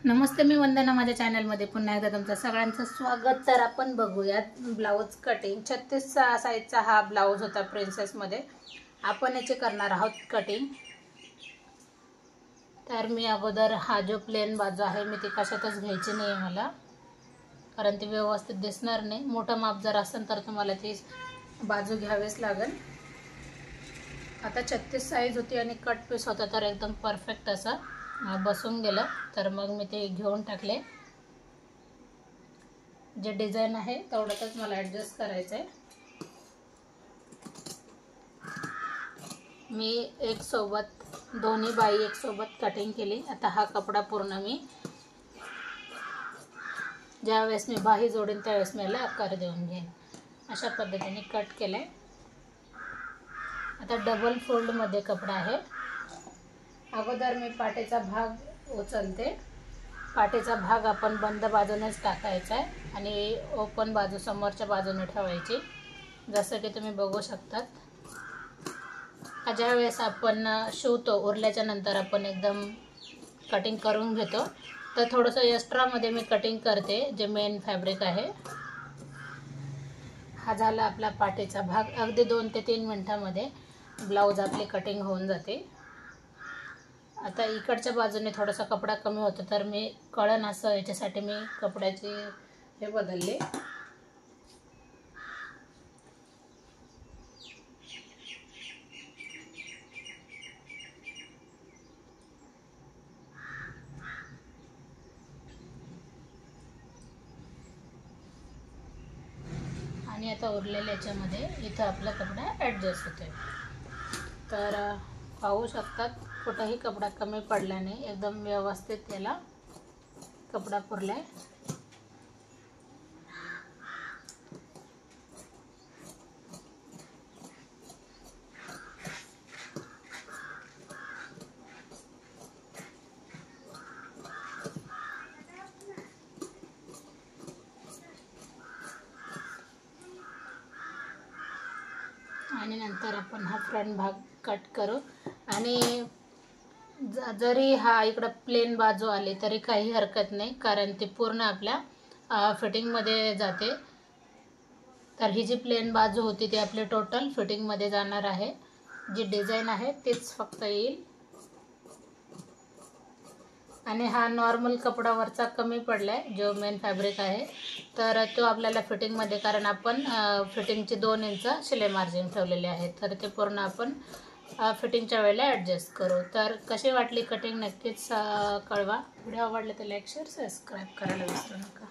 नमस्ते, मी वंदना. माझ्या चॅनलमध्ये पुन्हा एकदा तुमचं सगळ्यांचं स्वागत. तर आपण बघूयात ब्लाऊज कटिंग. 36 साईजचा हा ब्लाऊज होता प्रिन्सेसमध्ये. आपण याचे करणार आहोत कटिंग. तर मी अगोदर हा जो प्लेन बाजू आहे मी ती कशातच घ्यायची नाही आहे मला, कारण ती व्यवस्थित दिसणार नाही. मोठं माप जर असेल तर तुम्हाला ती बाजू घ्यावीच लागेल. आता 36 साईज होती आणि कट पीस होता तर एकदम परफेक्ट असा बसून गेलं. तर मग मी ते घेऊन टाकले. जे डिझाईन आहे तेवढंच मला ॲडजस्ट करायचं आहे. मी एक सोबत दोन्ही बाई एक सोबत कटिंग केली. आता हा कपडा पूर्ण मी ज्यावेळेस मी बाही जोडेन त्यावेळेस मी याला आकार देऊन घेईन. अशा पद्धतीने कट केलं आहे. आता डबल फोल्डमध्ये कपडा आहे. अगोदर मी पाठीचा भाग उचलते. पाठीचा भाग आपण बंद बाजूनेच टाकायचा आहे आणि ओपन बाजू समोरच्या बाजूने ठेवायची. जसं की तुम्ही बघू शकतात. ज्या वेळेस आपण शिवतो उरल्याच्या नंतर आपण एकदम कटिंग करून घेतो, तर थोडंसं एक्स्ट्रामध्ये मी कटिंग करते. जे मेन फॅब्रिक आहे हा झाला आपला पाठीचा भाग. अगदी 2 ते 3 मिनटामध्ये ब्लाऊज आपली कटिंग होऊन जाते. आता इकडच्या बाजूने थोडासा कपडा कमी होता तर मी कळण असं याच्यासाठी मी कपड्याचे हे बदलले. आणि आता उरलेल्या याच्यामध्ये इथं आपला कपडा ॲडजस्ट होतोय. तर पाहू शकतात कुठंही कपडा कमी पडला नाही. एकदम व्यवस्थित याला कपडा पुरलाय. आणि नंतर आपण हा फ्रंट भाग कट करू. आणि जरी हा इकडं प्लेन बाजू आली तरी काही हरकत नाही, कारण ती पूर्ण आपल्या फिटिंगमध्ये जाते. तर ही जी प्लेन बाजू होती ती आपली टोटल फिटिंगमध्ये जाणार आहे. जी डिझाईन आहे तीच फक्त येईल. आणि हा नॉर्मल कपडावरचा कमी पडला आहे जो मेन फॅब्रिक आहे, तर तो आपल्याला फिटिंगमध्ये, कारण आपण फिटिंगची 2 इंच शिलाई मार्जिन ठेवलेले आहे, तर ते पूर्ण आपण फिटिंगच्या वेळेला ॲडजस्ट करू. तर कशी वाटली कटिंग नक्कीच कळवा. व्हिडिओ आवडला तर लाईक शेअर सबस्क्राईब करायला विसरू नका.